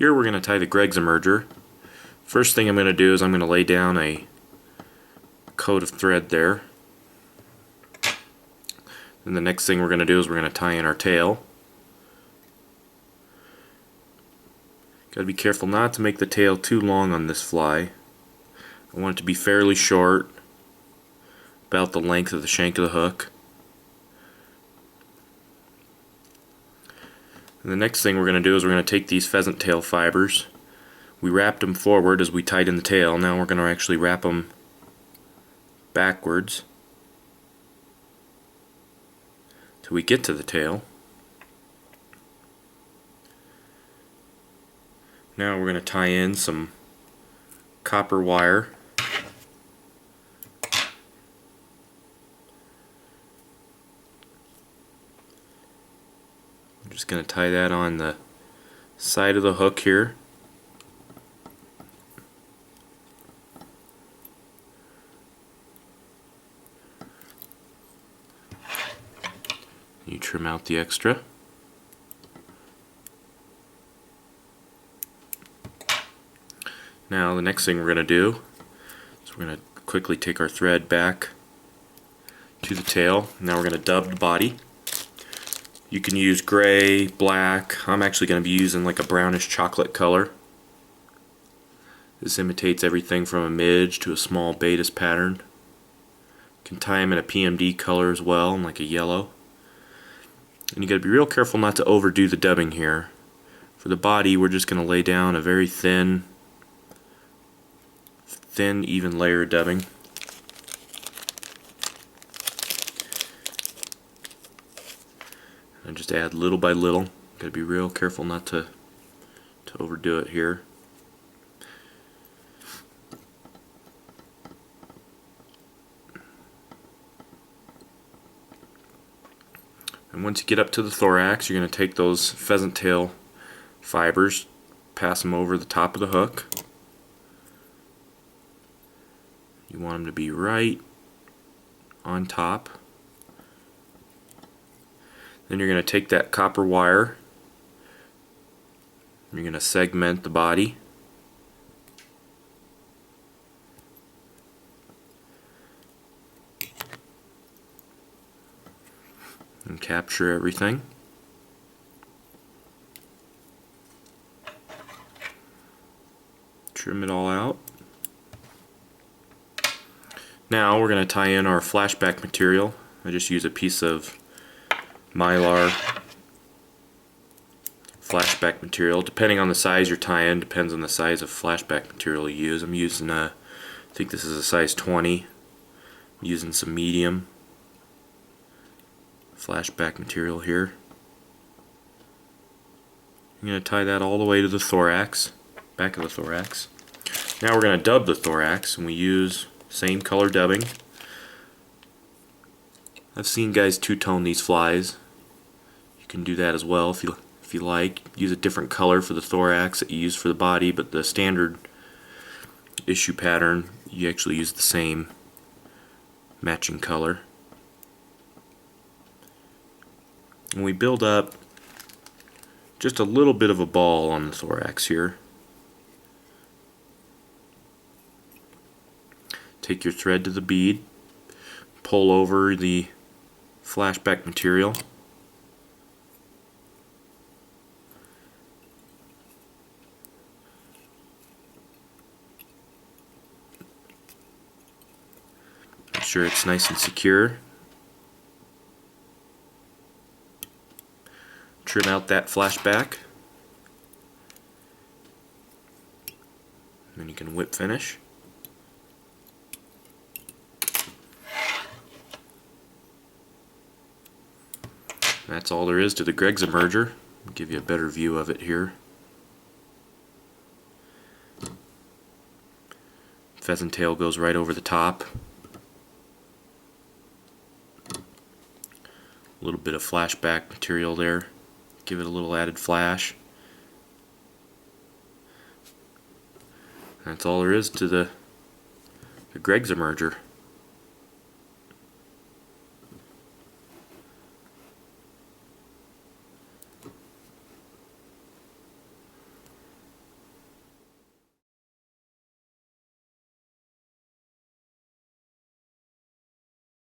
Here we're going to tie the Greg's emerger. First thing I'm going to do is I'm going to lay down a coat of thread there. And the next thing we're going to do is we're going to tie in our tail. Got to be careful not to make the tail too long on this fly. I want it to be fairly short, about the length of the shank of the hook. And the next thing we're going to do is we're going to take these pheasant tail fibers. We wrapped them forward as we tied in the tail. Now we're going to actually wrap them backwards till we get to the tail. Now we're going to tie in some copper wire. I'm just going to tie that on the side of the hook here. You trim out the extra. Now the next thing we're going to do is we're going to quickly take our thread back to the tail. Now we're going to dub the body. You can use gray, black. I'm actually going to be using like a brownish chocolate color. This imitates everything from a midge to a small Bead pattern. You can tie them in a PMD color as well, like a yellow. And you got to be real careful not to overdo the dubbing here. For the body, we're just going to lay down a very thin, even layer dubbing. And just add little by little. Got to be real careful not to overdo it here. And once you get up to the thorax, you're going to take those pheasant tail fibers, pass them over the top of the hook. You want them to be right on top. Then you're going to take that copper wire, and you're going to segment the body. And capture everything. Trim it all out. Now we're going to tie in our flashback material. I just use a piece of mylar flashback material. Depending on the size you're tying, depends on the size of flashback material you use. I'm using I think this is a size 20. I'm using some medium flashback material here. I'm going to tie that all the way to the thorax, back of the thorax. Now we're going to dub the thorax, and we use same color dubbing. I've seen guys two-tone these flies. You can do that as well if you like. Use a different color for the thorax that you use for the body, but the standard issue pattern, you actually use the same matching color. And we build up just a little bit of a ball on the thorax here. Take your thread to the bead, pull over the flashback material, make sure it's nice and secure. Trim out that flashback, then you can whip finish. That's all there is to the Greg's emerger. I'll give you a better view of it here. Pheasant tail goes right over the top. A little bit of flashback material there. Give it a little added flash. That's all there is to the Greg's emerger.